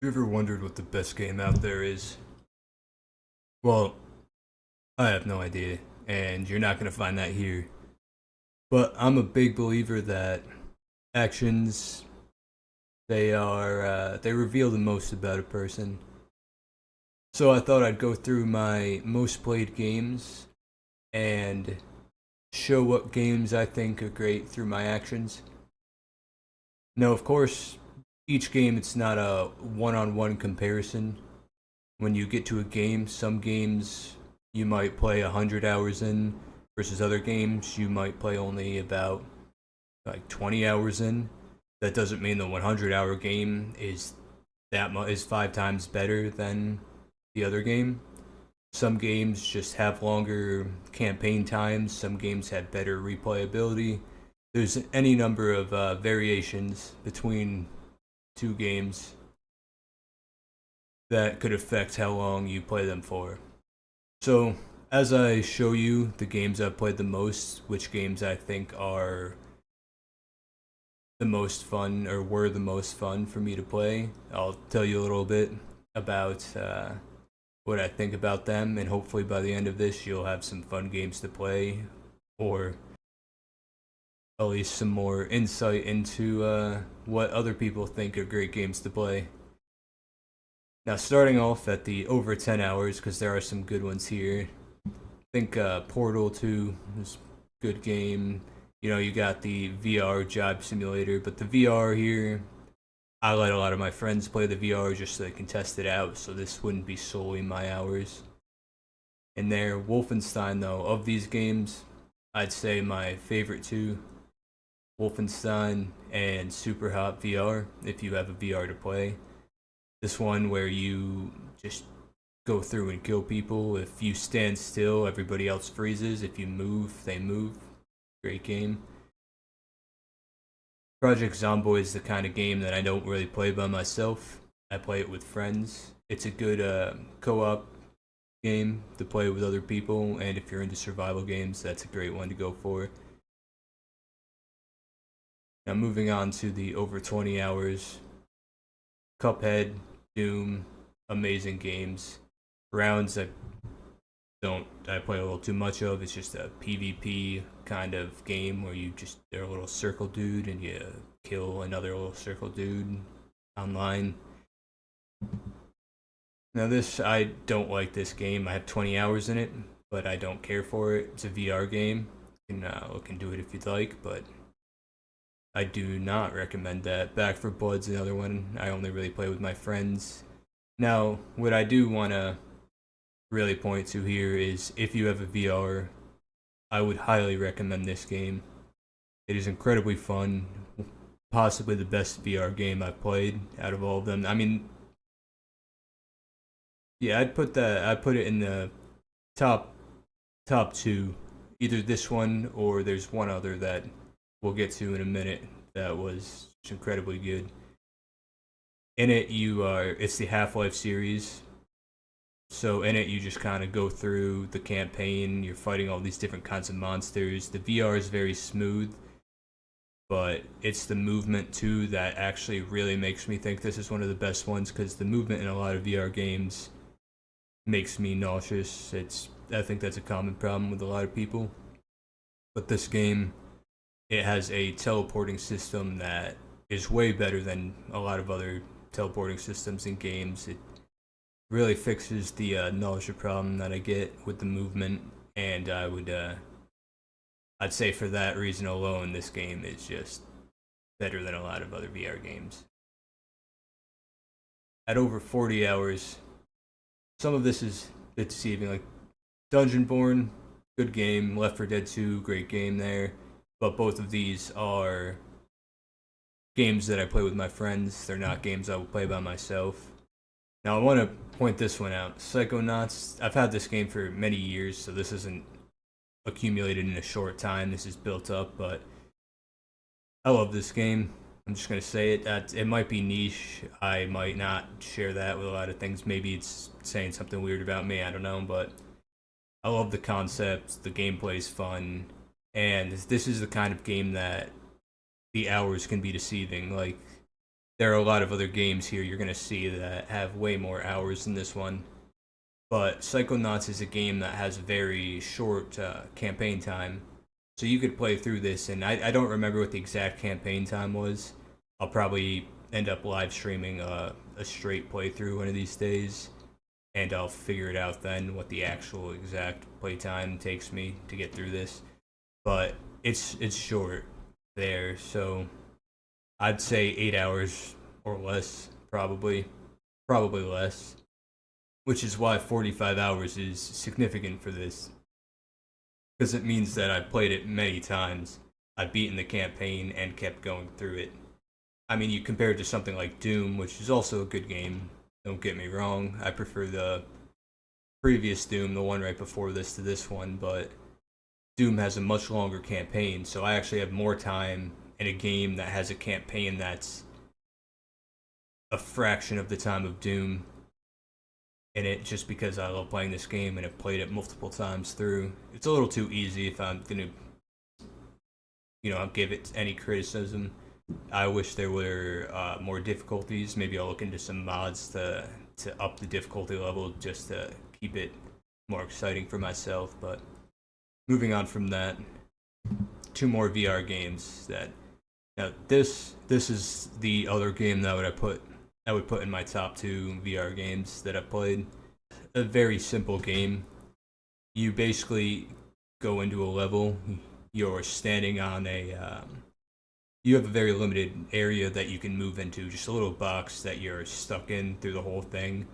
You ever wondered what the best game out there is? Well, I have no idea, and you're not going to find that here. But I'm a big believer that actions they reveal the most about a person. So I thought I'd go through my most played games and show what games I think are great through my actions. Now, of course, each game it's not a one-on-one comparison. When you get to a game, some games you might play 100 hours in versus other games you might play only about like 20 hours in. That doesn't mean the 100-hour game is 5 times better than the other game. Some games just have longer campaign times, some games have better replayability. There's any number of variations between two games that could affect how long you play them for. So, as I show you the games I've played the most, which games I think are the most fun or were the most fun for me to play, I'll tell you a little bit about what I think about them, and hopefully by the end of this, you'll have some fun games to play, or at least some more insight into what other people think are great games to play. Now, starting off at the over 10 hours, because there are some good ones here. I think Portal 2 is a good game. You know, you got the VR Job Simulator, but the VR here, I let a lot of my friends play the VR just so they can test it out, so this wouldn't be solely my hours. And there, Wolfenstein, though, of these games, I'd say my favorite two, Wolfenstein and Super Hot VR, if you have a VR to play. This one where you just go through and kill people. If you stand still, everybody else freezes. If you move, they move. Great game. Project Zomboid is the kind of game that I don't really play by myself. I play it with friends. It's a good co-op game to play with other people, and if you're into survival games, that's a great one to go for. Now moving on to the over 20 hours. Cuphead, Doom, amazing games. Rounds I play a little too much of. It's just a PvP kind of game where they're a little circle dude and you kill another little circle dude online. Now I don't like this game. I have 20 hours in it, but I don't care for it. It's a VR game. You can look into it if you'd like, but I do not recommend that. Back for Blood's another one I only really play with my friends. Now, what I do want to really point to here is if you have a VR, I would highly recommend this game. It is incredibly fun, possibly the best VR game I've played out of all of them. I mean, yeah, I'd put it in the top two, either this one or there's one other that we'll get to in a minute that was incredibly good. In it, it's the Half-Life series. So in it, you just kind of go through the campaign. You're fighting all these different kinds of monsters. The VR is very smooth, but it's the movement too that actually really makes me think this is one of the best ones, because the movement in a lot of VR games makes me nauseous. I think that's a common problem with a lot of people. But this game, it has a teleporting system that is way better than a lot of other teleporting systems in games. It really fixes the nausea problem that I get with the movement, and I'd say for that reason alone, this game is just better than a lot of other VR games. At over 40 hours, some of this is a bit deceiving, like Dungeonborn, good game. Left 4 Dead 2, great game there. But both of these are games that I play with my friends. They're not games I will play by myself. Now, I want to point this one out. Psychonauts, I've had this game for many years, so this isn't accumulated in a short time. This is built up, but I love this game. I'm just going to say it. It might be niche. I might not share that with a lot of things. Maybe it's saying something weird about me. I don't know, but I love the concept. The gameplay is fun. And this is the kind of game that the hours can be deceiving. Like, there are a lot of other games here you're gonna see that have way more hours than this one. But Psychonauts is a game that has a very short campaign time, so you could play through this. And I don't remember what the exact campaign time was. I'll probably end up live streaming a straight playthrough one of these days, and I'll figure it out then what the actual exact playtime takes me to get through this. But it's short there, so I'd say 8 hours or less, probably less, which is why 45 hours is significant for this, because it means that I've played it many times. I've beaten the campaign and kept going through it. I mean, you compare it to something like Doom, which is also a good game. Don't get me wrong. I prefer the previous Doom, the one right before this, to this one, but Doom has a much longer campaign, so I actually have more time in a game that has a campaign that's a fraction of the time of Doom in it, just because I love playing this game and have played it multiple times through. It's a little too easy if I'm gonna, give it any criticism. I wish there were more difficulties. Maybe I'll look into some mods to up the difficulty level just to keep it more exciting for myself. But moving on from that, two more VR games that now this is the other game that I would put in my top two VR games that I've played. A very simple game. You basically go into a level. You're standing on you have a very limited area that you can move into, just a little box that you're stuck in through the whole thing,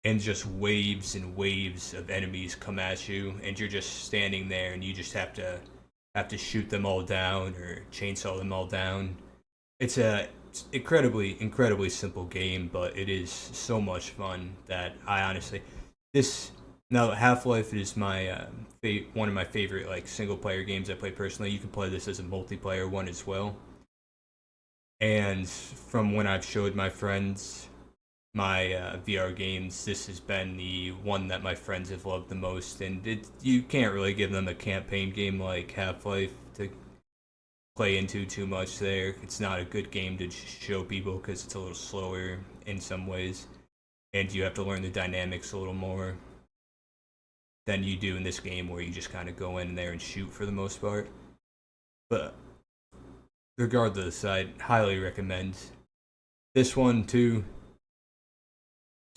and just waves and waves of enemies come at you, and you're just standing there, and you just have to shoot them all down or chainsaw them all down. It's a incredibly simple game, but it is so much fun that I honestly Half-Life is my one of my favorite like single player games I play personally. You can play this as a multiplayer one as well. And from when I've showed my friends my VR games, this has been the one that my friends have loved the most. And you can't really give them a campaign game like Half-Life to play into too much there. It's not a good game to show people because it's a little slower in some ways. And you have to learn the dynamics a little more than you do in this game where you just kind of go in there and shoot for the most part. But regardless, I'd highly recommend this one too.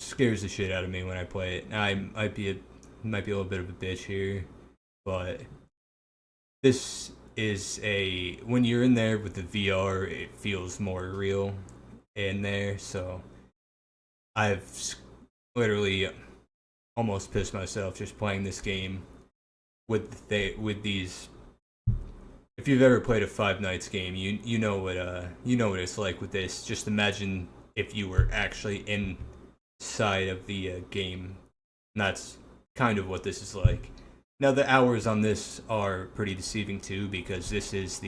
Scares the shit out of me when I play it. I might be a little bit of a bitch here, but this is when you're in there with the VR, it feels more real in there. So I've literally almost pissed myself just playing this game with these. If you've ever played a Five Nights game, you know what it's like with this. Just imagine if you were actually inside of the game. And that's kind of what this is like. Now the hours on this are pretty deceiving too, because this is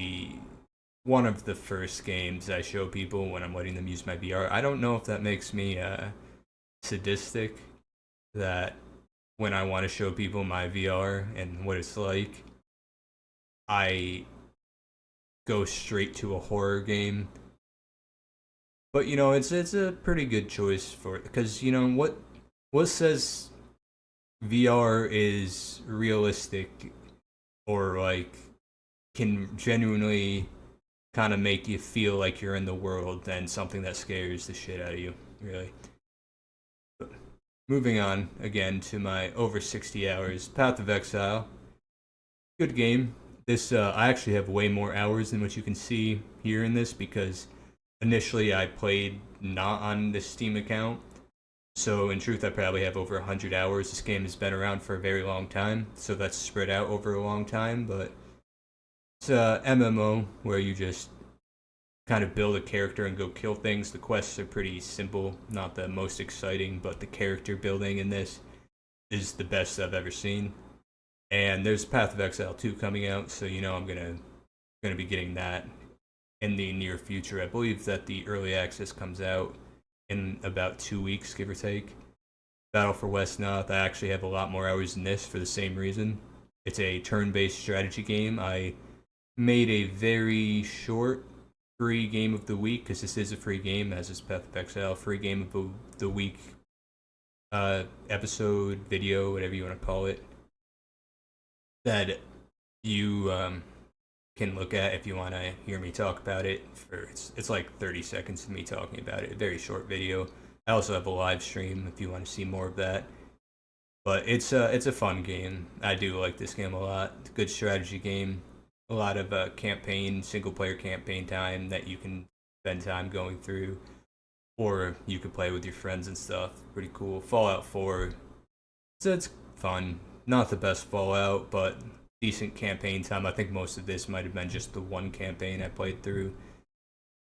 one of the first games I show people when I'm letting them use my VR. I don't know if that makes me sadistic, that when I want to show people my VR and what it's like, I go straight to a horror game. But it's a pretty good choice for it, because what says VR is realistic or like can genuinely kind of make you feel like you're in the world than something that scares the shit out of you, really. But moving on again to my over 60 hours, Path of Exile. Good game. This I actually have way more hours than what you can see here in this, because initially I played not on the Steam account. So in truth, I probably have over 100 hours. This game has been around for a very long time, so that's spread out over a long time. But it's a MMO where you just kind of build a character and go kill things. The quests are pretty simple, not the most exciting, but the character building in this is the best I've ever seen. And there's Path of Exile 2 coming out, so I'm gonna be getting that in the near future. I believe that the early access comes out in about 2 weeks, give or take. Battle for Westnoth, I actually have a lot more hours than this for the same reason. It's a turn-based strategy game. I made a very short free game of the week, because this is a free game, as is Path of Exile, free game of the week episode, video, whatever you want to call it, that you can look at if you want to hear me talk about it. It's like 30 seconds of me talking about it, a very short video. I also have a live stream if you want to see more of that. But it's a fun game. I do like this game a lot. It's a good strategy game. A lot of single player campaign time that you can spend time going through, or you could play with your friends and stuff. Pretty cool. Fallout 4, it's fun. Not the best Fallout, but decent campaign time. I think most of this might have been just the one campaign I played through.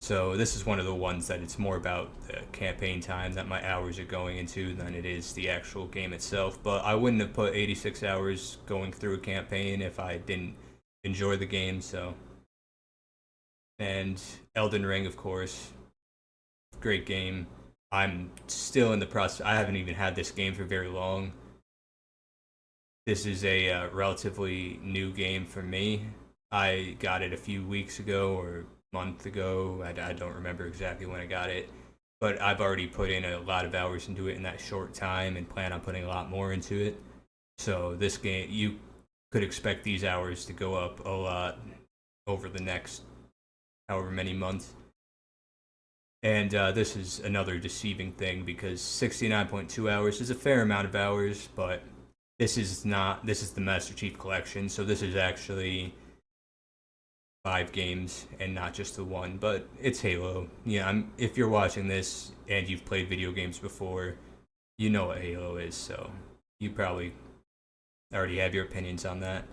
So this is one of the ones that it's more about the campaign time that my hours are going into than it is the actual game itself. But I wouldn't have put 86 hours going through a campaign if I didn't enjoy the game. So, and Elden Ring, of course, great game. I'm still in the process. I haven't even had this game for very long. This is a relatively new game for me. I got it a few weeks ago or month ago. I don't remember exactly when I got it, but I've already put in a lot of hours into it in that short time and plan on putting a lot more into it. So this game, you could expect these hours to go up a lot over the next however many months. And this is another deceiving thing because 69.2 hours is a fair amount of hours, but this is the Master Chief Collection, so this is actually 5 games and not just the one, but it's Halo. Yeah, if you're watching this and you've played video games before, you know what Halo is, so you probably already have your opinions on that.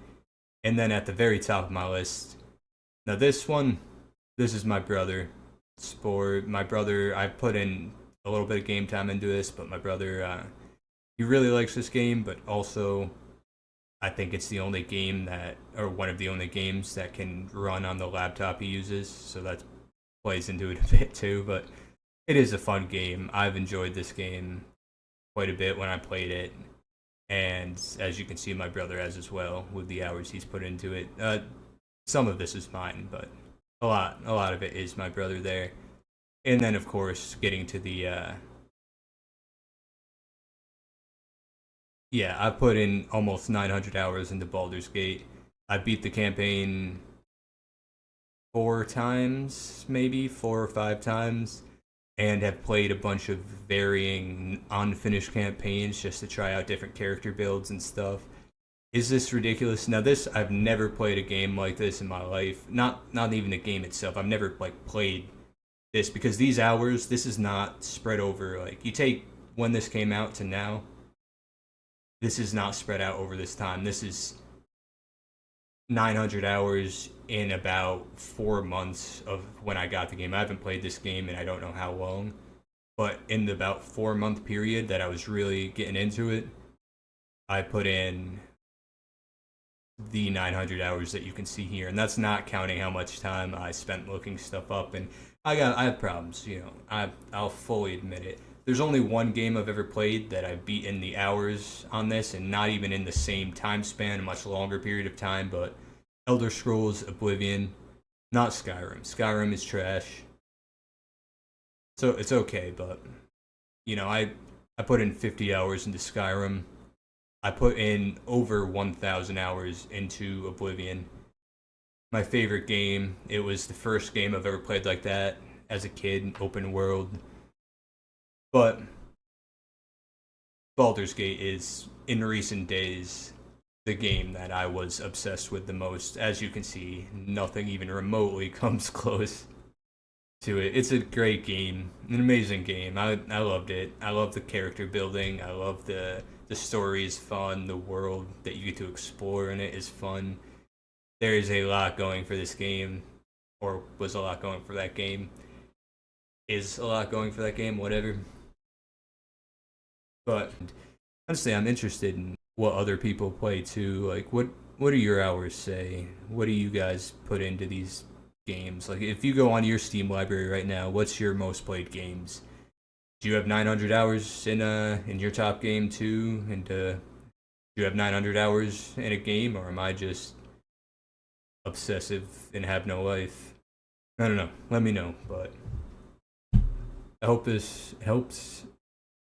And then at the very top of my list, now this is my brother. My brother, I put in a little bit of game time into this, but my brother, he really likes this game, but also I think it's the only game or one of the only games that can run on the laptop he uses, so that plays into it a bit too, but it is a fun game. I've enjoyed this game quite a bit when I played it, and as you can see, my brother has as well with the hours he's put into it. Some of this is mine, but a lot of it is my brother there. And then, of course, getting to the yeah, I put in almost 900 hours into Baldur's Gate. I beat the campaign 4 times, maybe 4 or 5 times, and have played a bunch of varying unfinished campaigns just to try out different character builds and stuff. Is this ridiculous? Now I've never played a game like this in my life. Not even the game itself. I've never played this because these hours, this is not spread over you take when this came out to now. This is not spread out over this time. This is 900 hours in about 4 months of when I got the game. I haven't played this game in I don't know how long, but in the about 4-month period that I was really getting into it, I put in the 900 hours that you can see here, and that's not counting how much time I spent looking stuff up. And I have problems, I'll fully admit it. There's only one game I've ever played that I've beaten the hours on this, and not even in the same time span, a much longer period of time, but Elder Scrolls Oblivion, not Skyrim. Skyrim is trash. So it's okay, but I put in 50 hours into Skyrim. I put in over 1,000 hours into Oblivion. My favorite game. It was the first game I've ever played like that as a kid, open world. But Baldur's Gate is, in recent days, the game that I was obsessed with the most. As you can see, nothing even remotely comes close to it. It's a great game, an amazing game. I loved it. I love the character building. I love the story is fun. The world that you get to explore in it is fun. There is a lot going for this game, or was a lot going for that game. Is a lot going for that game, whatever. But honestly, I'm interested in what other people play too. What do your hours say? What do you guys put into these games? If you go onto your Steam library right now, what's your most played games? Do you have 900 hours in your top game too? And do you have 900 hours in a game, or am I just obsessive and have no life? I don't know. Let me know, but I hope this helps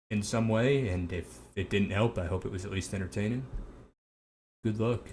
in some way, and if it didn't help, I hope it was at least entertaining. Good luck.